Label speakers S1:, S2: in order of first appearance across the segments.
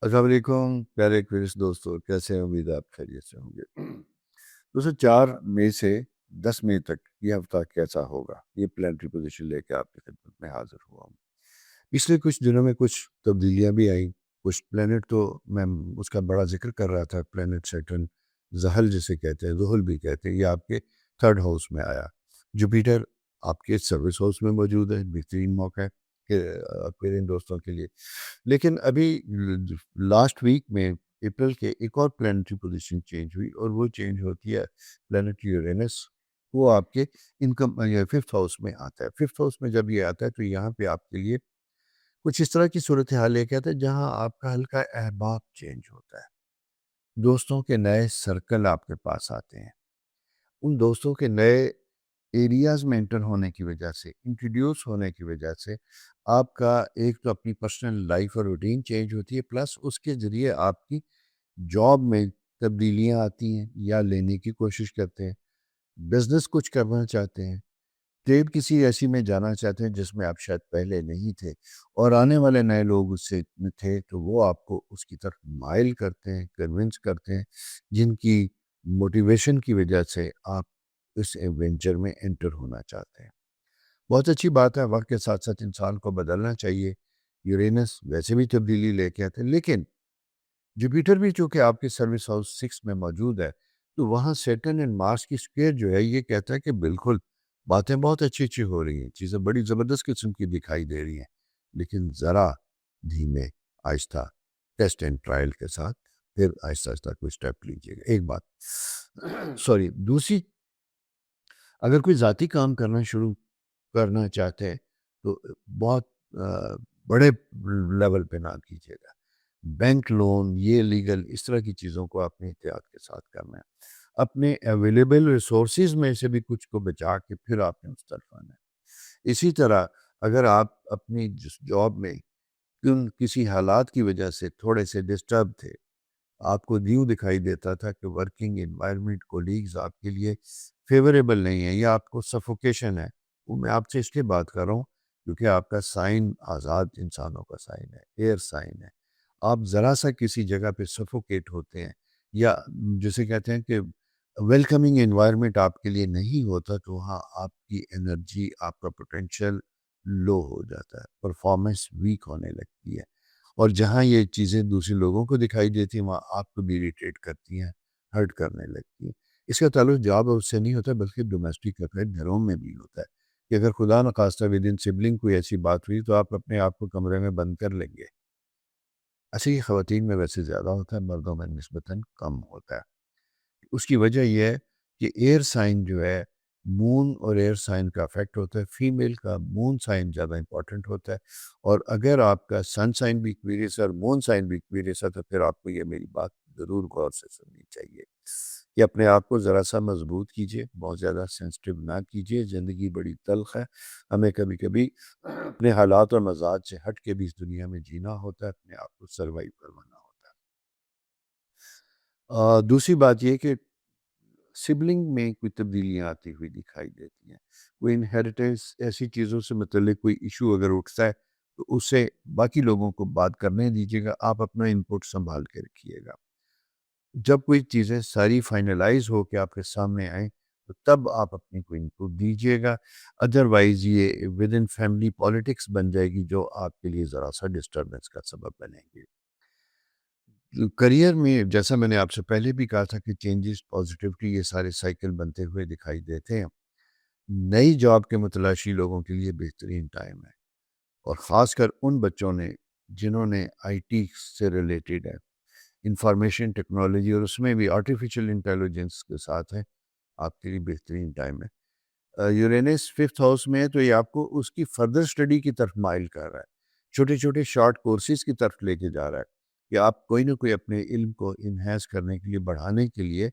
S1: السلام علیکم پیارے کوئز دوستو، کیسے ہیں؟ امید ہے آپ خیریت سے ہوں گے۔ دوستو 4 مئی سے 10 مئی تک یہ ہفتہ کیسا ہوگا، یہ پلانٹری پوزیشن لے کے آپ کی خدمت میں حاضر ہوا ہوں۔ پچھلے کچھ دنوں میں کچھ تبدیلیاں بھی آئیں، کچھ پلانٹ تو میں اس کا بڑا ذکر کر رہا تھا، پلانٹ سیٹرن زحل جسے کہتے ہیں، زحل بھی کہتے ہیں، یہ آپ کے 3rd ہاؤس میں آیا۔ جوپیٹر آپ کے سروس ہاؤس میں موجود ہے، بہترین موقع ہے کہ آپ کے ان دوستوں کے لیے۔ لیکن ابھی لاسٹ ویک میں اپریل کے ایک اور پلانٹری پوزیشن چینج ہوئی، اور وہ چینج ہوتی ہے پلانٹ یورینس۔ وہ آپ کے انکم 5th ہاؤس میں آتا ہے۔ 5th ہاؤس میں جب یہ آتا ہے تو یہاں پہ آپ کے لیے کچھ اس طرح کی صورتحال لے کے آتا ہے جہاں آپ کا ہلکا احباب چینج ہوتا ہے، دوستوں کے نئے سرکل آپ کے پاس آتے ہیں۔ ان دوستوں کے نئے ایریاز میں انٹر ہونے کی وجہ سے، انٹروڈیوس ہونے کی وجہ سے آپ کا ایک تو اپنی پرسنل لائف اور روٹین چینج ہوتی ہے، پلس اس کے ذریعے آپ کی جاب میں تبدیلیاں آتی ہیں یا لینے کی کوشش کرتے ہیں، بزنس کچھ کرنا چاہتے ہیں، ٹریڈ کسی ایسی میں جانا چاہتے ہیں جس میں آپ شاید پہلے نہیں تھے، اور آنے والے نئے لوگ اس سے تھے تو وہ آپ کو اس کی طرف مائل کرتے ہیں، کنونس کرتے ہیں، جن کی موٹیویشن کی وجہ سے آپ اس ایڈونچر میں انٹر ہونا چاہتے ہیں۔ بہت اچھی بات ہے، وقت کے ساتھ ساتھ انسان کو بدلنا چاہیے۔ یورینس ویسے بھی تبدیلی لے کے آتے ہیں، لیکن جوپیٹر بھی چونکہ آپ کے سروس ہاؤس 6 میں موجود ہے، تو وہاں سیٹرن اینڈ مارس کی اسکوئر جو ہے یہ کہتا ہے کہ بالکل باتیں بہت اچھی اچھی ہو رہی ہیں، چیزیں بڑی زبردست قسم کی دکھائی دے رہی ہیں، لیکن ذرا دھیمے، آہستہ، ٹیسٹ اینڈ ٹرائل کے ساتھ پھر آہستہ آہستہ کوئی اسٹیپ لیجیے گا۔ ایک بات سوری دوسری، اگر کوئی ذاتی کام کرنا شروع کرنا چاہتے ہیں تو بہت بڑے لیول پہ نہ کیجیے گا۔ بینک لون، یہ لیگل، اس طرح کی چیزوں کو اپنے احتیاط کے ساتھ کرنا ہے۔ اپنے اویلیبل ریسورسز میں سے بھی کچھ کو بچا کے پھر آپ نے اس طرف آنا ہے۔ اسی طرح اگر آپ اپنی جس جاب میں کسی حالات کی وجہ سے تھوڑے سے ڈسٹرب تھے، آپ کو نیو دکھائی دیتا تھا کہ ورکنگ انوائرمنٹ، کولیگز آپ کے لیے فیوریبل نہیں ہے یا آپ کو سفوکیشن ہے، وہ میں آپ سے اس لیے بات کر رہا ہوں کیونکہ آپ کا سائن آزاد انسانوں کا سائن ہے، ایئر سائن ہے۔ آپ ذرا سا کسی جگہ پہ سفوکیٹ ہوتے ہیں یا جسے کہتے ہیں کہ ویلکمنگ انوائرمنٹ آپ کے لیے نہیں ہوتا، تو وہاں آپ کی انرجی، آپ کا پوٹینشیل لو ہو جاتا ہے، پرفارمنس ویک ہونے لگتی ہے، اور جہاں یہ چیزیں دوسرے لوگوں کو دکھائی دیتی ہیں وہاں آپ کو بھی اریٹیٹ کرتی ہیں، ہرٹ کرنے لگتی ہیں۔ اس کا تعلق جاب اس سے نہیں ہوتا بلکہ ڈومیسٹک افیئر گھروں میں بھی ہوتا ہے کہ اگر خدا نخواستہ ودن سبلنگ کوئی ایسی بات ہوئی تو آپ اپنے آپ کو کمرے میں بند کر لیں گے۔ ایسے ہی خواتین میں ویسے زیادہ ہوتا ہے، مردوں میں نسبتاً کم ہوتا ہے۔ اس کی وجہ یہ ہے کہ ایئر سائن جو ہے، مون اور ایئر سائن کا افیکٹ ہوتا ہے، فیمیل کا مون سائن زیادہ امپورٹنٹ ہوتا ہے، اور اگر آپ کا سن سائن بھی ایکویریس ہے اور مون سائن بھی ایکویریس ہے تو پھر آپ کو یہ میری بات ضرور غور سے سننی چاہیے کہ اپنے آپ کو ذرا سا مضبوط کیجئے، بہت زیادہ سینسٹیو نہ کیجئے۔ زندگی بڑی تلخ ہے، ہمیں کبھی کبھی اپنے حالات اور مزاج سے ہٹ کے بھی اس دنیا میں جینا ہوتا ہے، اپنے آپ کو سروائیو کروانا ہوتا ہے۔ دوسری بات یہ کہ سبلنگ میں کوئی تبدیلیاں آتی ہوئی دکھائی دیتی ہیں، کوئی انہیریٹنس، ایسی چیزوں سے متعلق کوئی ایشو اگر اٹھتا ہے تو اسے باقی لوگوں کو بات کرنے دیجیے گا، آپ اپنا انپٹ سنبھال کے رکھیے گا۔ جب کوئی چیزیں ساری فائنلائز ہو کے آپ کے سامنے آئیں تو تب آپ اپنی کوئی انپٹ دیجیے گا، ادروائز یہ ود ان فیملی پالیٹکس بن جائے گی جو آپ کے لیے ذرا سا ڈسٹربنس کا سبب بنے گی۔ کریئر میں جیسا میں نے آپ سے پہلے بھی کہا تھا کہ چینجز، پازیٹیوٹی، یہ سارے سائیکل بنتے ہوئے دکھائی دیتے ہیں۔ نئی جاب کے متلاشی لوگوں کے لیے بہترین ٹائم ہے، اور خاص کر ان بچوں نے جنہوں نے آئی ٹی سے ریلیٹڈ ہے، انفارمیشن ٹیکنالوجی، اور اس میں بھی آرٹیفیشل انٹیلیجنس کے ساتھ ہے، آپ کے لیے بہترین ٹائم ہے۔ یورینس 5th ہاؤس میں ہے تو یہ آپ کو اس کی فردر اسٹڈی کی طرف مائل کر رہا ہے، چھوٹے چھوٹے شارٹ کورسز کی طرف لے کے جا رہا ہے کہ آپ کوئی نہ کوئی اپنے علم کو انہینس کرنے کے لیے، بڑھانے کے لیے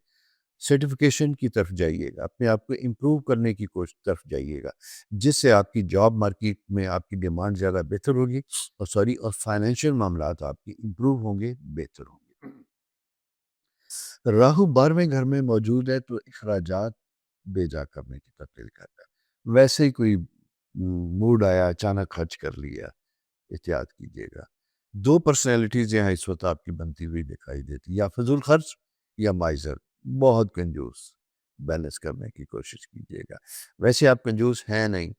S1: سرٹیفکیشن کی طرف جائیے گا، اپنے آپ کو امپروو کرنے کی طرف جائیے گا، جس سے آپ کی جاب مارکیٹ میں آپ کی ڈیمانڈ زیادہ بہتر ہوگی، اور فائنینشیل معاملات آپ کی امپروو ہوں گے، بہتر ہوں گے۔ راہو 12ویں گھر میں موجود ہے تو اخراجات بیجا کرنے کی تبدیل کرتا ہے، ویسے ہی کوئی موڈ آیا اچانک خرچ کر لیا، احتیاط کیجیے گا۔ دو پرسنالٹیز یہاں اس وقت آپ کی بنتی ہوئی دکھائی دیتی، یا فضول خرچ یا مائزر، بہت کنجوس۔ بیلنس کرنے کی کوشش کیجیے گا۔ ویسے آپ کنجوس ہیں نہیں،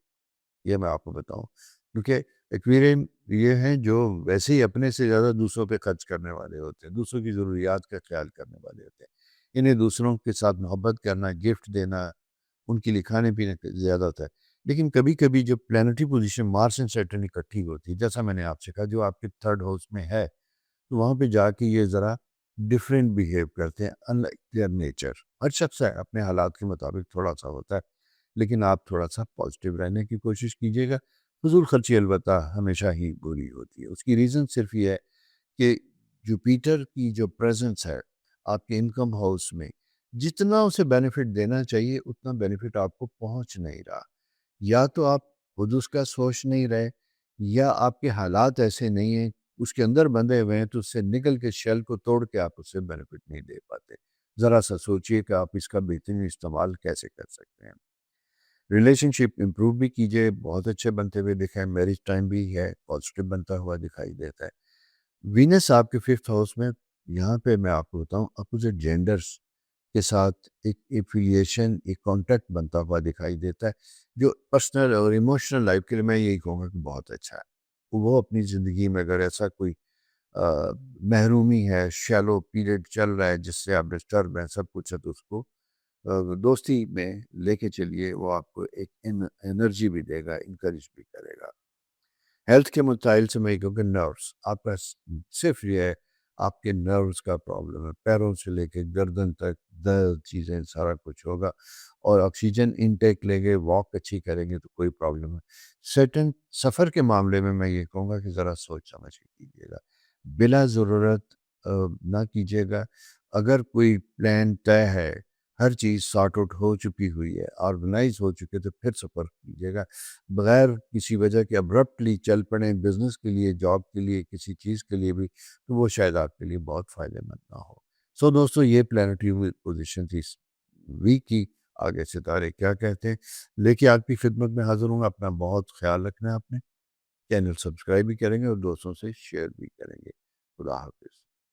S1: یہ میں آپ کو بتاؤں، کیونکہ ایکویریم یہ ہیں جو ویسے ہی اپنے سے زیادہ دوسروں پہ خرچ کرنے والے ہوتے ہیں، دوسروں کی ضروریات کا خیال کرنے والے ہوتے ہیں۔ انہیں دوسروں کے ساتھ محبت کرنا، گفٹ دینا، ان کے لیے کھانے پینے کا زیادہ ہوتا ہے۔ لیکن کبھی کبھی جب planetary position Mars and Saturn اکٹھی ہوتی ہے، جیسا میں نے آپ سے کہا جو آپ کے تھرڈ ہاؤس میں ہے، تو وہاں پہ جا کے یہ ذرا ڈفرینٹ بیہیو کرتے ہیں، ان لائک دیئر نیچر۔ ہر شخص ہے اپنے حالات کے مطابق تھوڑا سا ہوتا ہے، لیکن آپ تھوڑا سا پازیٹیو رہنے کی کوشش کیجیے گا۔ فضول خرچی البتہ ہمیشہ ہی بری ہوتی ہے۔ اس کی ریزن صرف یہ ہے کہ جوپیٹر کی جو پریزنس ہے آپ کے انکم ہاؤس میں، جتنا اسے بینیفٹ دینا چاہیے اتنا بینیفٹ آپ کو پہنچ نہیں رہا۔ یا تو آپ خود اس کا سوچ نہیں رہے، یا آپ کے حالات ایسے نہیں ہیں، اس کے اندر بندھے ہوئے ہیں، تو اس سے نکل کے شیل کو توڑ کے آپ اسے بینیفٹ نہیں دے پاتے۔ ذرا سا سوچئے کہ آپ اس کا بہترین استعمال کیسے کر سکتے ہیں۔ ریلیشن شپ امپروو بھی کیجئے، بہت اچھے بنتے ہوئے دکھائیں، میرج ٹائم بھی ہے پازیٹیو بنتا ہوا دکھائی دیتا ہے۔ وینس آپ کے ففتھ ہاؤس میں، یہاں پہ میں آپ کو بتاؤں اپوزٹ جینڈرز کے ساتھ ایک ایفیلیشن، ایک کانٹیکٹ بنتا ہوا دکھائی دیتا ہے، جو پرسنل اور ایموشنل لائف کے لیے میں یہی کہوں گا کہ بہت اچھا ہے۔ وہ اپنی زندگی میں اگر ایسا کوئی محرومی ہے، شیلو پیریڈ چل رہا ہے جس سے آپ ڈسٹرب ہیں، سب کچھ ہے، تو اس کو دوستی میں لے کے چلیے، وہ آپ کو ایک انرجی بھی دے گا، انکریج بھی کرے گا۔ ہیلتھ کے مسائل سے میں کہوں کہ نروس آپ کا صرف یہ ہے، آپ کے نروس کا پرابلم ہے، پیروں سے لے کے گردن تک درد چیزیں سارا کچھ ہوگا، اور آکسیجن انٹیک لیں گے، واک اچھی کریں گے تو کوئی پرابلم ہے۔ سیٹن سفر کے معاملے میں یہ کہوں گا کہ ذرا سوچ سمجھ کے کیجیے گا، بلا ضرورت نہ کیجیے گا۔ اگر کوئی پلان طے ہے، ہر چیز سارٹ آؤٹ ہو چکی ہوئی ہے، آرگنائز ہو چکے، تو پھر سفر کیجیے گا۔ بغیر کسی وجہ کے ابرپٹلی چل پڑیں بزنس کے لیے، جاب کے لیے، کسی چیز کے لیے بھی، تو وہ شاید آپ کے لیے بہت فائدہ مند نہ ہو۔ سو دوستو، یہ پلانٹری پوزیشن تھی اس ویک کی۔ آگے ستارے کیا کہتے ہیں لے کے آپ کی خدمت میں حاضر ہوں گا۔ اپنا بہت خیال رکھنا ہے، آپ نے چینل سبسکرائب بھی کریں گے اور دوستوں سے شیئر بھی کریں گے۔ خدا حافظ۔